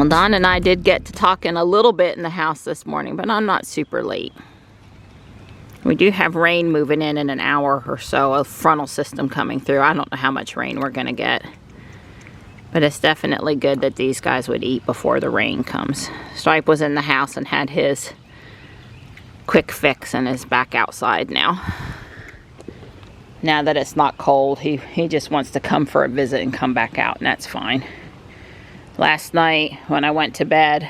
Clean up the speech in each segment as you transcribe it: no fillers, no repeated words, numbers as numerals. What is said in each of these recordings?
Well, Don and I did get to talking a little bit in the house this morning, but I'm not super late. We do have rain moving in an hour or so, a frontal system coming through. I don't know how much rain we're going to get. But it's definitely good that these guys would eat before the rain comes. Stripe was in the house and had his quick fix and is back outside now. Now that it's not cold, he just wants to come for a visit and come back out, and that's fine. Last night when I went to bed,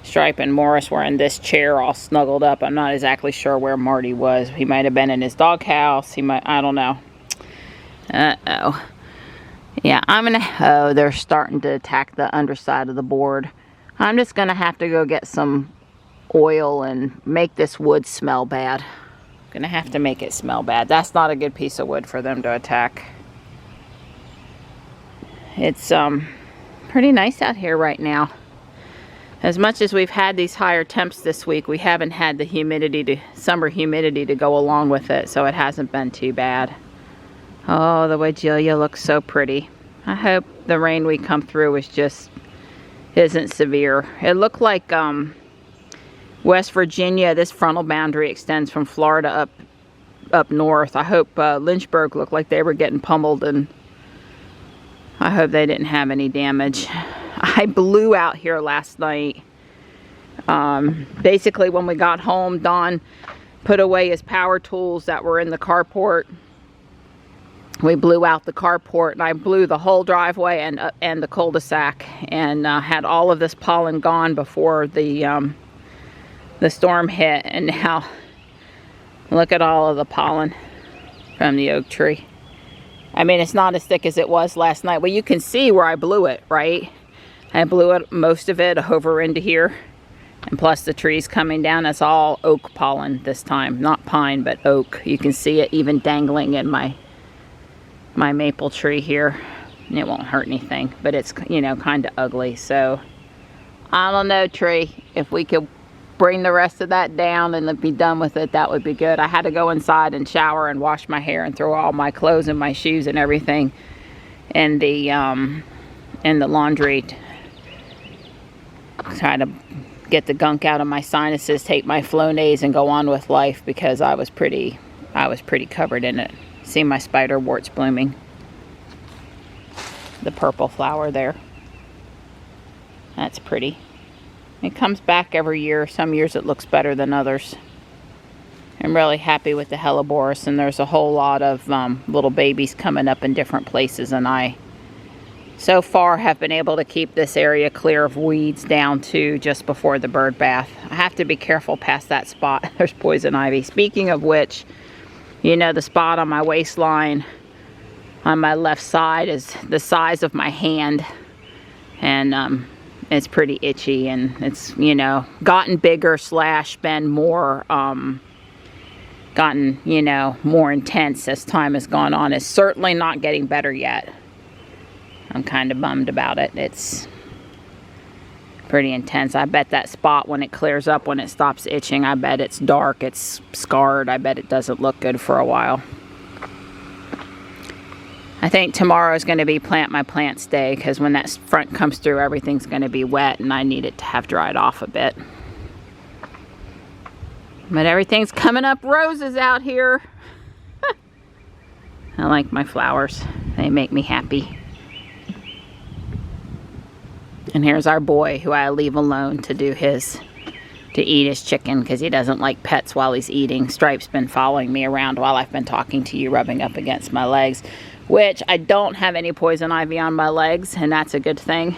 Stripe and Morris were in this chair all snuggled up. I'm not exactly sure where Marty was. He might have been in his doghouse. He might, I don't know. Uh-oh. Yeah, oh, they're starting to attack the underside of the board. I'm just gonna have to go get some oil and make this wood smell bad. Gonna have to make it smell bad. That's not a good piece of wood for them to attack. It's pretty nice out here right now. As much as we've had these higher temps this week, we haven't had the humidity, summer humidity to go along with it, so it hasn't been too bad. Oh, the Weigela looks so pretty. I hope the rain we come through isn't severe. It looked like West Virginia, this frontal boundary extends from Florida up north. I hope Lynchburg looked like they were getting pummeled, and I hope they didn't have any damage. I blew out here last night. Basically, when we got home, Don put away his power tools that were in the carport. We blew out the carport, and I blew the whole driveway and the cul-de-sac, and had all of this pollen gone before the storm hit. And now look at all of the pollen from the oak tree. I mean, it's not as thick as it was last night. Well, you can see where I blew it, right? I blew it, most of it, over into here. And plus the trees coming down, it's all oak pollen this time. Not pine, but oak. You can see it even dangling in my maple tree here. And it won't hurt anything, but it's, you know, kind of ugly. So, I don't know, tree. If we could bring the rest of that down and be done with it, that would be good. I had to go inside and shower and wash my hair and throw all my clothes and my shoes and everything in the laundry. Try to get the gunk out of my sinuses, take my Flonase, and go on with life, because I was pretty covered in it. See my spider warts blooming. The purple flower there. That's pretty. It comes back every year. Some years it looks better than others. I'm really happy with the Helleborus, and there's a whole lot of little babies coming up in different places, and I so far have been able to keep this area clear of weeds down to just before the bird bath. I have to be careful past that spot. There's poison ivy. Speaking of which, you know, the spot on my waistline on my left side is the size of my hand, and it's pretty itchy, and it's, you know, gotten bigger / been more, gotten, you know, more intense as time has gone on. It's certainly not getting better yet. I'm kind of bummed about it. It's pretty intense. I bet that spot, when it clears up, when it stops itching, I bet it's dark, it's scarred. I bet it doesn't look good for a while. I think tomorrow is going to be plant my plants day, because when that front comes through, everything's going to be wet, and I need it to have dried off a bit. But everything's coming up roses out here. I like my flowers. They make me happy. And here's our boy, who I leave alone to eat his chicken, because he doesn't like pets while he's eating. Stripe's been following me around while I've been talking to you, rubbing up against my legs, which I don't have any poison ivy on my legs, and that's a good thing.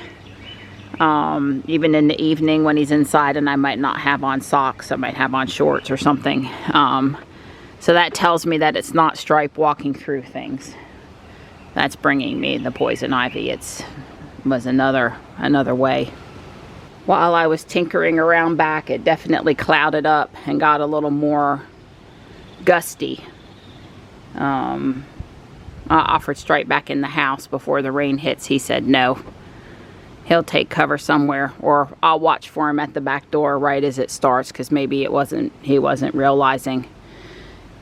Even in the evening when he's inside and I might not have on socks, I might have on shorts or something. So that tells me that it's not Stripe walking through things that's bringing me the poison ivy. Was another way. While I was tinkering around back, it definitely clouded up and got a little more gusty. I offered Stripe back in the house before the rain hits. He said no. He'll take cover somewhere, or I'll watch for him at the back door right as it starts, because maybe he wasn't realizing.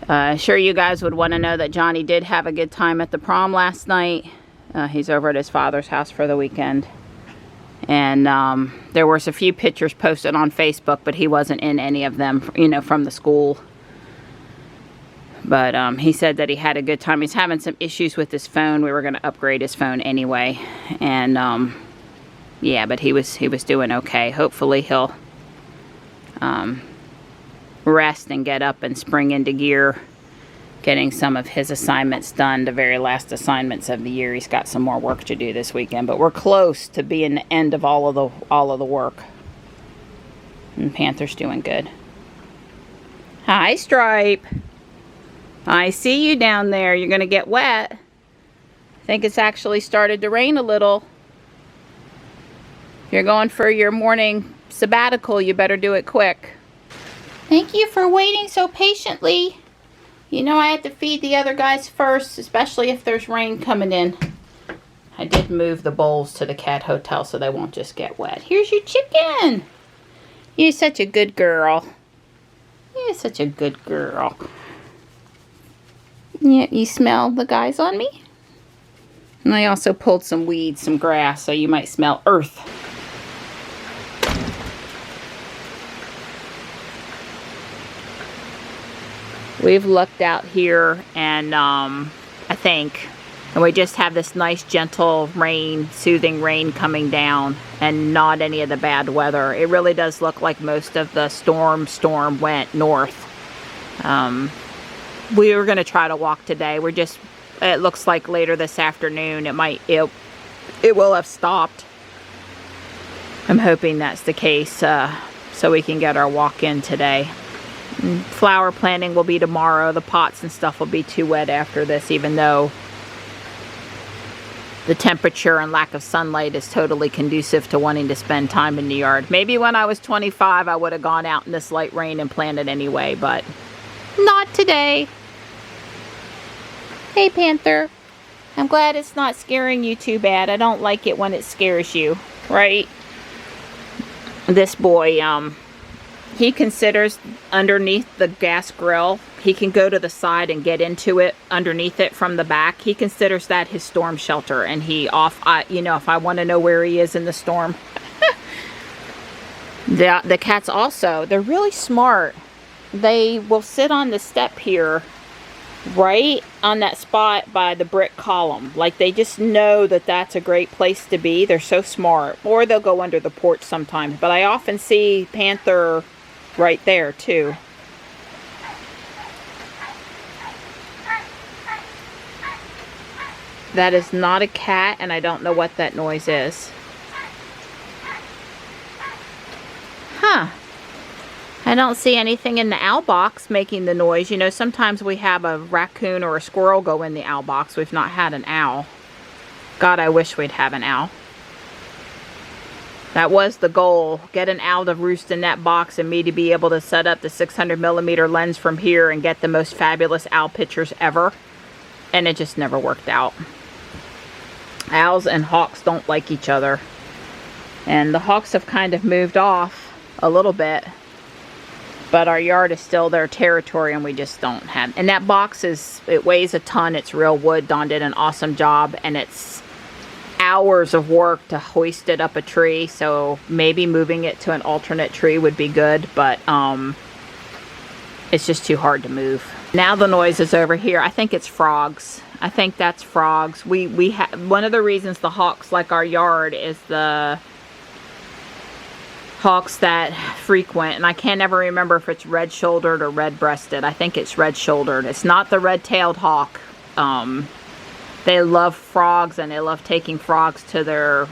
Sure, you guys would want to know that Johnny did have a good time at the prom last night. He's over at his father's house for the weekend. And there was a few pictures posted on Facebook, but he wasn't in any of them, you know, from the school. But he said that he had a good time. He's having some issues with his phone. We were going to upgrade his phone anyway. And yeah, but he was doing okay. Hopefully he'll rest and get up and spring into gear, getting some of his assignments done, the very last assignments of the year. He's got some more work to do this weekend, but we're close to being the end of all of the work. And Panther's doing good. Hi, Stripe. I see you down there. You're gonna get wet. I think it's actually started to rain a little. If you're going for your morning sabbatical, you better do it quick. Thank you for waiting so patiently. You know I have to feed the other guys first, especially if there's rain coming in. I did move the bowls to the cat hotel so they won't just get wet. Here's your chicken. You're such a good girl. You're such a good girl. Yeah, you smell the guys on me? And I also pulled some weeds, some grass, so you might smell earth. We've looked out here and I think, and we just have this nice gentle rain, soothing rain coming down and not any of the bad weather. It really does look like most of the storm went north. We were going to try to walk today. It looks like later this afternoon it will have stopped. I'm hoping that's the case so we can get our walk in today. And flower planting will be tomorrow. The pots and stuff will be too wet after this, even though the temperature and lack of sunlight is totally conducive to wanting to spend time in the yard. Maybe when I was 25 I would have gone out in this light rain and planted anyway, but not today. Hey, Panther. I'm glad it's not scaring you too bad. I don't like it when it scares you, right? This boy, he considers underneath the gas grill, he can go to the side and get into it underneath it from the back. He considers that his storm shelter, and you know, if I want to know where he is in the storm. The cats also, they're really smart. They will sit on the step here, right on that spot by the brick column. Like, they just know that that's a great place to be. They're so smart. Or they'll go under the porch sometimes. But I often see Panther right there too. That is not a cat, and I don't know what that noise is. Huh. I don't see anything in the owl box making the noise. You know, sometimes we have a raccoon or a squirrel go in the owl box. We've not had an owl. God, I wish we'd have an owl. That was the goal. Get an owl to roost in that box and me to be able to set up the 600mm lens from here and get the most fabulous owl pictures ever. And it just never worked out. Owls and hawks don't like each other. And the hawks have kind of moved off a little bit. But our yard is still their territory, and we just don't have. And that box it weighs a ton. It's real wood. Dawn did an awesome job, and it's hours of work to hoist it up a tree. So maybe moving it to an alternate tree would be good, but it's just too hard to move. Now the noise is over here. I think it's frogs. I think that's frogs. We have one of the reasons the hawks like our yard is the hawks that frequent, and I can't ever remember if it's red-shouldered or red-breasted. I think it's red-shouldered. It's not the red-tailed hawk. They love frogs, and they love taking frogs to their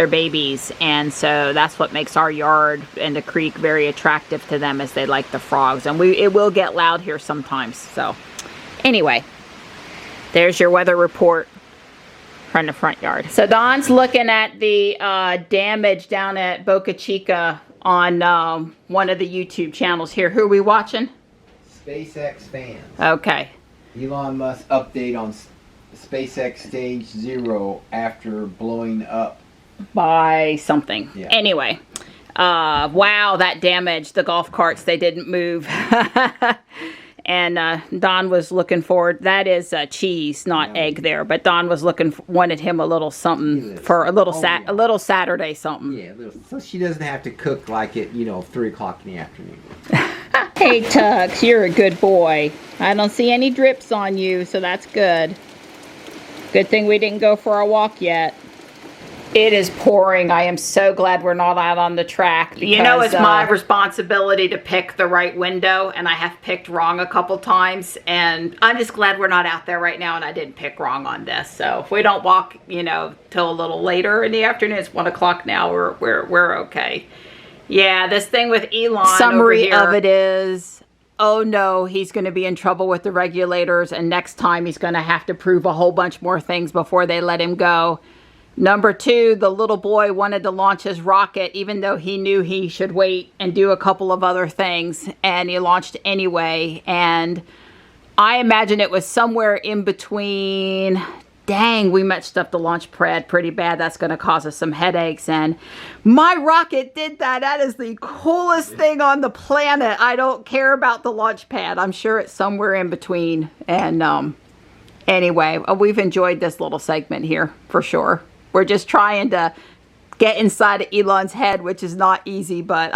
babies, and so that's what makes our yard and the creek very attractive to them, is they like the frogs. And it will get loud here sometimes. So anyway, there's your weather report from the front yard. So Dawn's looking at the damage down at Boca Chica on one of the YouTube channels here. Who are we watching? SpaceX fans. Okay. Elon Musk update on SpaceX stage 0 after blowing up by something. Yeah. Anyway, wow, that damage. The golf carts, they didn't move. And Don was looking forward. That is cheese, not egg there. But Don was wanted him a little something for a little a little Saturday something. Yeah, so she doesn't have to cook like at 3 o'clock in the afternoon. Hey Tux, you're a good boy. I don't see any drips on you, so that's good. Good thing we didn't go for a walk yet. It is pouring. I am so glad we're not out on the track. Because, you know, it's my responsibility to pick the right window, and I have picked wrong a couple times, and I'm just glad we're not out there right now and I didn't pick wrong on this. So if we don't walk, till a little later in the afternoon, it's 1 o'clock now, we're okay. Yeah, this thing with Elon. Summary of it is, oh no, he's going to be in trouble with the regulators, and next time he's going to have to prove a whole bunch more things before they let him go. Number 2, the little boy wanted to launch his rocket even though he knew he should wait and do a couple of other things, and he launched anyway. And I imagine it was somewhere in between. Dang, we messed up the launch pad pretty bad. That's going to cause us some headaches. And my rocket did that. That is the coolest thing on the planet. I don't care about the launch pad. I'm sure it's somewhere in between. And anyway, we've enjoyed this little segment here for sure. We're just trying to get inside of Elon's head, which is not easy. But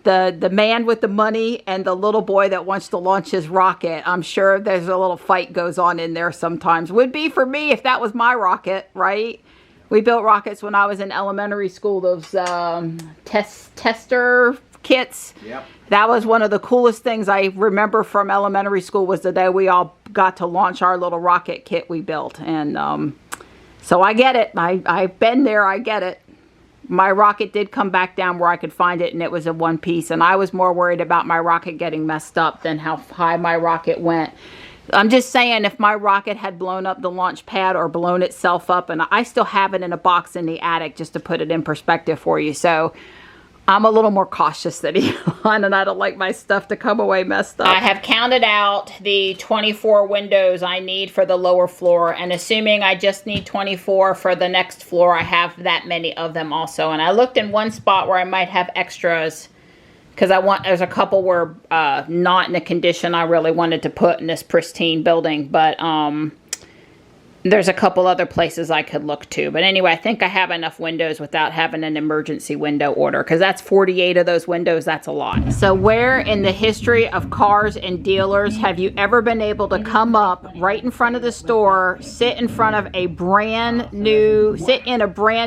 the man with the money and the little boy that wants to launch his rocket, I'm sure there's a little fight goes on in there sometimes. Would be for me if that was my rocket, right? We built rockets when I was in elementary school, those tester kits. Yep. That was one of the coolest things I remember from elementary school, was the day we all got to launch our little rocket kit we built. And so I get it. I've been there. I get it. My rocket did come back down where I could find it, and it was in one piece. And I was more worried about my rocket getting messed up than how high my rocket went. I'm just saying, if my rocket had blown up the launch pad or blown itself up, and I still have it in a box in the attic just to put it in perspective for you. So I'm a little more cautious than Elon, and I don't like my stuff to come away messed up. I have counted out the 24 windows I need for the lower floor, and assuming I just need 24 for the next floor, I have that many of them also. And I looked in one spot where I might have extras, because there's a couple where not in the condition I really wanted to put in this pristine building, but there's a couple other places I could look to. But anyway, I think I have enough windows without having an emergency window order, because that's 48 of those windows. That's a lot. So where in the history of cars and dealers have you ever been able to come up right in front of the store, sit in a brand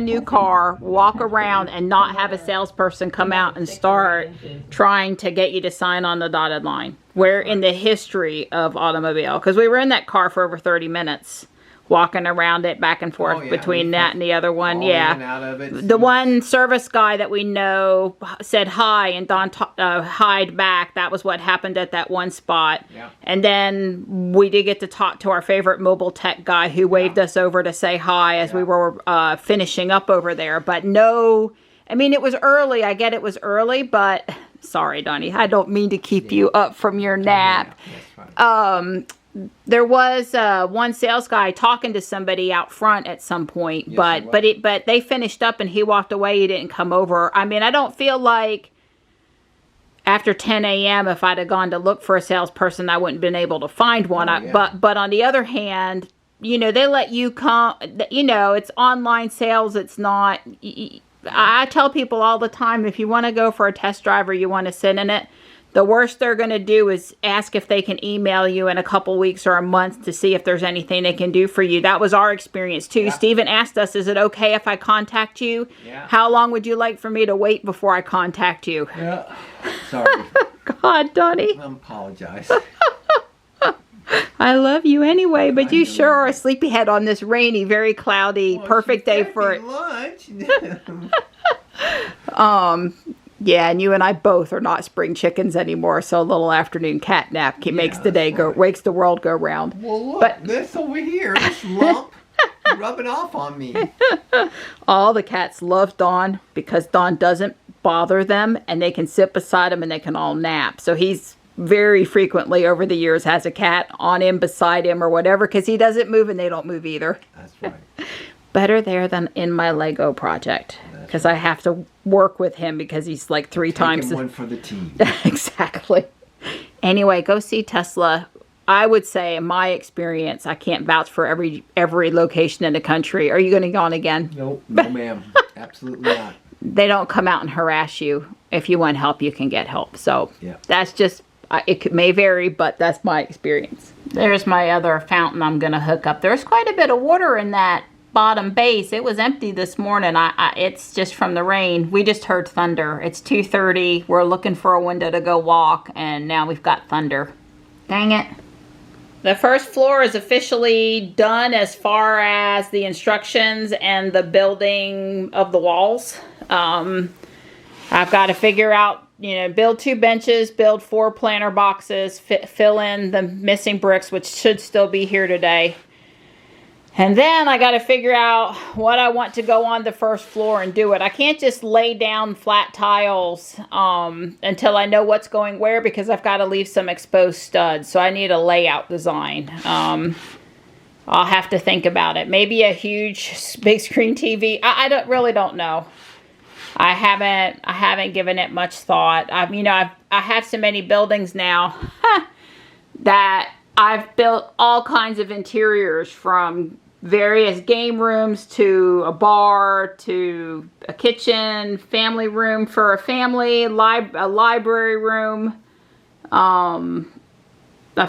new car, walk around, and not have a salesperson come out and start trying to get you to sign on the dotted line? Where in the history of automobile? Because we were in that car for over 30 minutes. Walking around it back and forth between that and the other one. The one service guy that we know said hi, and Don hied back. That was what happened at that one spot. Yeah. And then we did get to talk to our favorite mobile tech guy who waved us over to say hi as we were finishing up over there. But no, I mean, it was early. I get it was early, but sorry, Donnie, I don't mean to keep you up from your nap. There was one sales guy talking to somebody out front at some point, but they finished up and he walked away. He didn't come over. I mean, I don't feel like after 10 a.m. if I'd have gone to look for a salesperson, I wouldn't have been able to find one. But on the other hand, they let you come. It's online sales. It's not. I tell people all the time, if you want to go for a test drive or you want to sit in it, the worst they're going to do is ask if they can email you in a couple weeks or a month to see if there's anything they can do for you. That was our experience too. Yeah. Steven asked us, is it okay if I contact you? Yeah. How long would you like for me to wait before I contact you? Yeah. Sorry. God, Donnie. I apologize. I love you anyway, but you sure are a sleepyhead on this rainy, very cloudy, perfect day for it. Lunch. Yeah, and you and I both are not spring chickens anymore, so a little afternoon cat nap makes the world go round. Well, look, this over here, this lump rubbing off on me. All the cats love Dawn because Dawn doesn't bother them, and they can sit beside him and they can all nap. So he's very frequently over the years has a cat on him, beside him, or whatever, because he doesn't move and they don't move either. That's right. Better there than in my Lego project, because I have to work with him because he's like 3 times. One for the team. Exactly. Anyway, go see Tesla. I would say, in my experience, I can't vouch for every location in the country. Are you going to go on again? Nope, no ma'am. Absolutely not. They don't come out and harass you. If you want help, you can get help. So yeah. That's just, may vary, but that's my experience. There's my other fountain I'm going to hook up. There's quite a bit of water in that bottom base. It was empty this morning. It's just from the rain. We just heard thunder. It's 2:30. We're looking for a window to go walk, and now we've got thunder. Dang it. The first floor is officially done as far as the instructions and the building of the walls. I've got to figure out, build 2 benches, build 4 planter boxes, fill in the missing bricks, which should still be here today. And then I got to figure out what I want to go on the first floor and do it. I can't just lay down flat tiles until I know what's going where, because I've got to leave some exposed studs. So I need a layout design. I'll have to think about it. Maybe a huge big screen TV. I really don't know. I haven't given it much thought. I have so many buildings now that I've built all kinds of interiors, from various game rooms to a bar to a kitchen, family room for a family, a library room. I've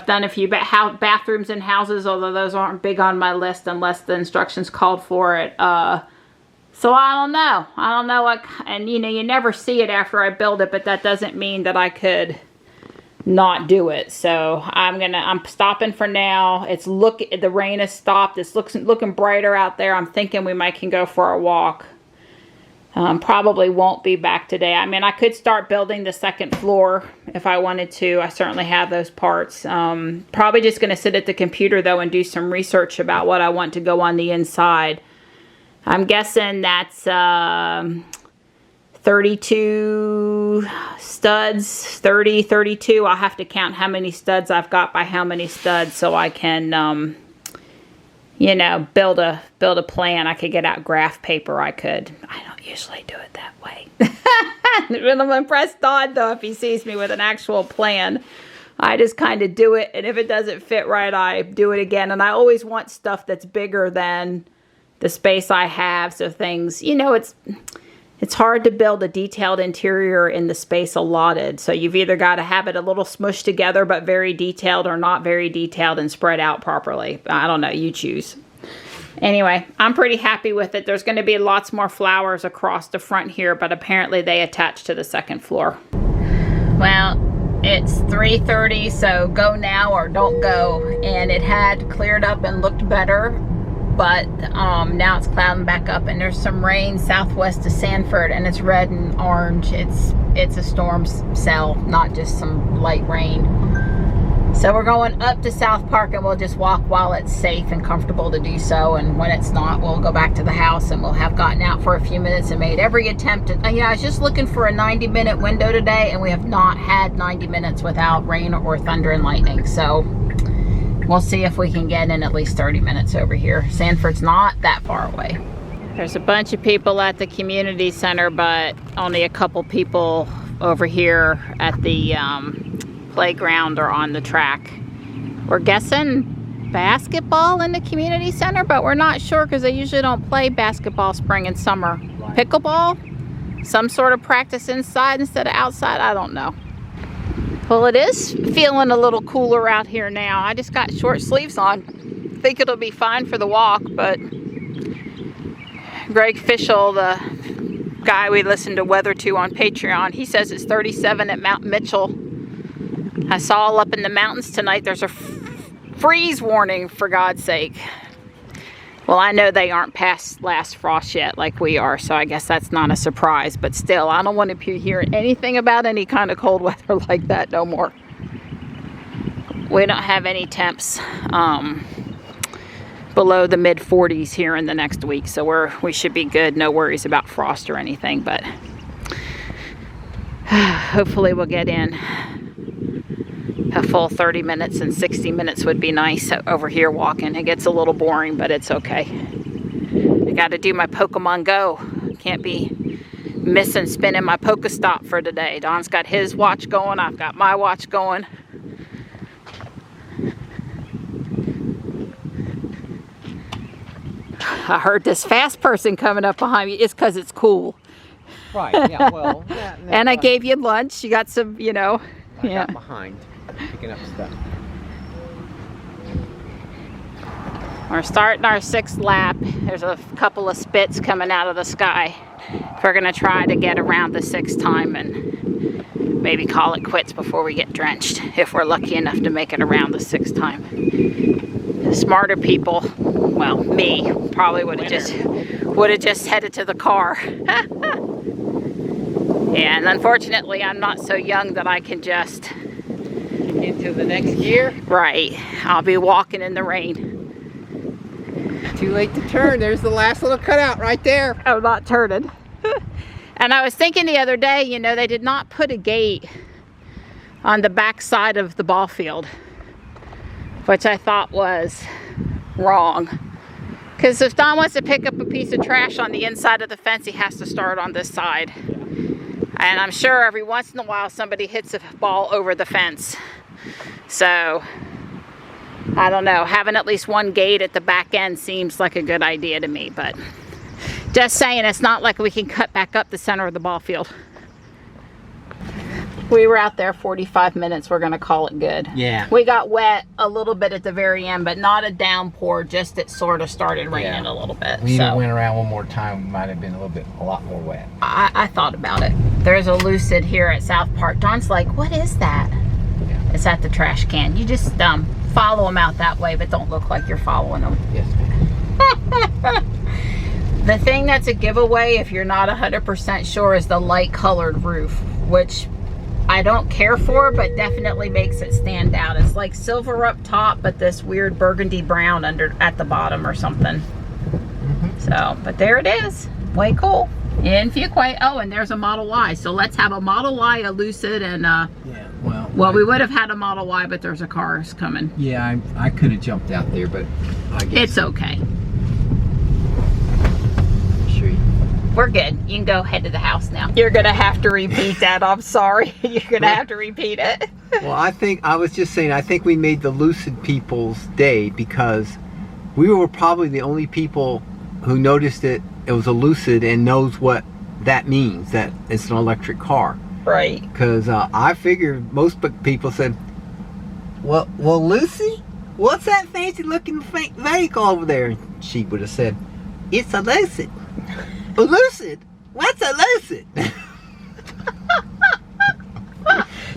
done a few bathrooms in houses, although those aren't big on my list unless the instructions called for it. So I don't know what, and you never see it after I build it, but that doesn't mean that I could not do it. So I'm stopping for now. The rain has stopped. It's looking brighter out there. I'm thinking we can go for a walk. Probably won't be back today. I could start building the second floor if I wanted to. I certainly have those parts. Probably just going to sit at the computer though and do some research about what I want to go on the inside. I'm guessing that's 32 studs, 32. I'll have to count how many studs I've got by how many studs so I can, build a plan. I could get out graph paper. I don't usually do it that way. When I'm impressed Todd, though, if he sees me with an actual plan. I just kind of do it, and if it doesn't fit right, I do it again. And I always want stuff that's bigger than the space I have, so things, it's hard to build a detailed interior in the space allotted. So you've either got to have it a little smushed together but very detailed, or not very detailed and spread out properly. I don't know, you choose. Anyway, I'm pretty happy with it. There's going to be lots more flowers across the front here, but apparently they attach to the second floor. Well, it's 3:30, so go now or don't go. And it had cleared up and looked better, but now it's clouding back up, and there's some rain southwest of Sanford, and it's red and orange. It's a storm cell, not just some light rain. So we're going up to South Park, and we'll just walk while it's safe and comfortable to do so, and when it's not, we'll go back to the house, and we'll have gotten out for a few minutes and made every attempt. I was just looking for a 90-minute window today, and we have not had 90 minutes without rain or thunder and lightning. So we'll see if we can get in at least 30 minutes over here. Sanford's not that far away. There's a bunch of people at the community center, but only a couple people over here at the playground or on the track. We're guessing basketball in the community center, but we're not sure because they usually don't play basketball spring and summer. Pickleball? Some sort of practice inside instead of outside? I don't know. Well, it is feeling a little cooler out here now. I just got short sleeves on. Think it'll be fine for the walk, but Greg Fischel, the guy we listen to weather to on Patreon, he says it's 37 at Mount Mitchell. I saw up in the mountains tonight there's a freeze warning, for God's sake. Well, I know they aren't past last frost yet like we are, so I guess that's not a surprise. But still, I don't want to be hearing anything about any kind of cold weather like that no more. We don't have any temps below the mid-40s here in the next week, so we should be good. No worries about frost or anything, but hopefully we'll get in. A full 30 minutes and 60 minutes would be nice over here walking. It gets a little boring, but it's okay. I got to do my Pokemon Go. Can't be missing spinning my Pokestop for today. Don's got his watch going. I've got my watch going. I heard this fast person coming up behind me. It's because it's cool. Right, yeah, well. And I gave you lunch. You got some, you know. I got behind picking up stuff. We're starting our 6th lap. There's a couple of spits coming out of the sky. We're going to try to get around the 6th time and maybe call it quits before we get drenched, if we're lucky enough to make it around the 6th time. The smarter people, well, me, probably would have just headed to the car. Yeah, and unfortunately, I'm not so young that I can just Into the next gear. Right. I'll be walking in the rain. Too late to turn. There's the last little cutout right there. Oh, not turning. And I was thinking the other day, you know, they did not put a gate on the back side of the ball field, which I thought was wrong. Because if Don wants to pick up a piece of trash on the inside of the fence, he has to start on this side. And I'm sure every once in a while somebody hits a ball over the fence. So, I don't know. Having at least one gate at the back end seems like a good idea to me. But just saying, it's not like we can cut back up the center of the ball field. We were out there 45 minutes. We're going to call it good. Yeah. We got wet a little bit at the very end, but not a downpour. Just it sort of started raining a little bit. We even went around one more time. We might have been a lot more wet. I thought about it. There's a lucid here at South Park. Don's like, what is that? Yeah. It's at the trash can. You just follow them out that way, but don't look like you're following them. Yes, ma'am. The thing that's a giveaway, if you're not 100% sure, is the light colored roof, which I don't care for, but definitely makes it stand out. It's like silver up top, but this weird burgundy brown at the bottom or something. So, but there it is. Way cool. In Fuquay. Oh, and there's a Model Y. So let's have a Model Y, a Lucid, and well, we would have had a Model Y, but there's a car coming. Yeah, I could have jumped out there, but I guess It's okay. sure. We're good. You can go head to the house now. You're gonna have to repeat that. I'm sorry. You're gonna have to repeat it. Well, I was just saying, I think we made the Lucid people's day because we were probably the only people who noticed it was a Lucid and knows what that means, that it's an electric car. Right. Because I figured most people said, well, Lucy, what's that fancy looking vehicle over there? And she would have said, it's a Lucid. A Lucid? What's a Lucid?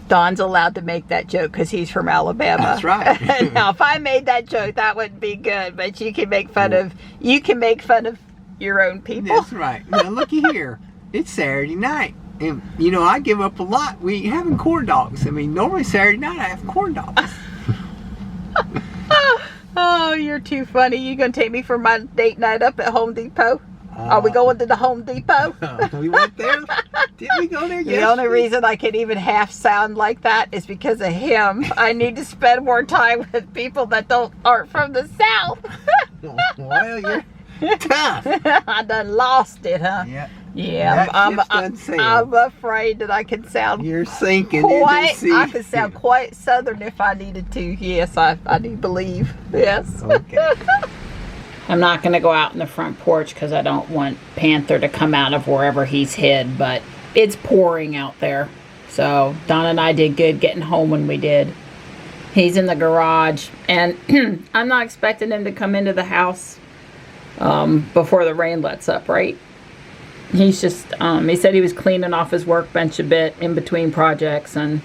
Don's allowed to make that joke because he's from Alabama. That's right. Now, if I made that joke, that wouldn't be good. But you can make fun of your own people. That's right. Now looky here. It's Saturday night, and you know I give up a lot. We ain't having corn dogs. I mean, normally Saturday night I have corn dogs. Oh, you're too funny. You gonna take me for my date night up at Home Depot? Are we going to the Home Depot? We went there. Did we go there? The only reason I can even half sound like that is because of him. I need to spend more time with people that aren't from the South. Well, you're tough. I done lost it, huh? Yeah. Yeah, I'm afraid that I can sound You're sinking quite. into the sea. I can sound quite Southern if I needed to. Yes, I do believe. Yes. Okay. I'm not going to go out in the front porch because I don't want Panther to come out of wherever he's hid, but it's pouring out there. So Don and I did good getting home when we did. He's in the garage, and I'm not expecting him to come into the house before the rain lets up, right? He's just, he said he was cleaning off his workbench a bit in between projects and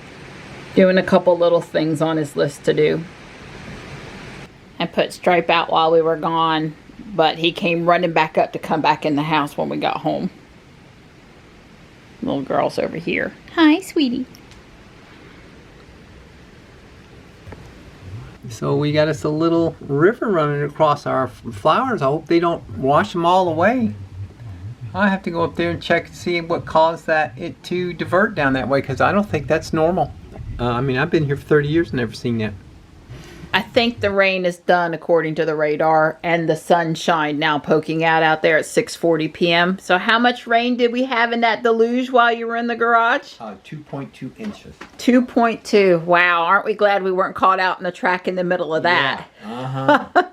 doing a couple little things on his list to do. I put Stripe out while we were gone, but he came running back up to come back in the house when we got home. Little girl's over here. Hi, sweetie. So we got us a little river running across our flowers. I hope they don't wash them all away. I have to go up there and check to see what caused it to divert down that way, because I don't think that's normal. I mean, I've been here for 30 years and never seen that. I think the rain is done according to the radar, and the sunshine now poking out there at 6:40 p.m. So how much rain did we have in that deluge while you were in the garage? 2.2 inches. 2.2. Wow, aren't we glad we weren't caught out in the track in the middle of that? Yeah. Uh-huh.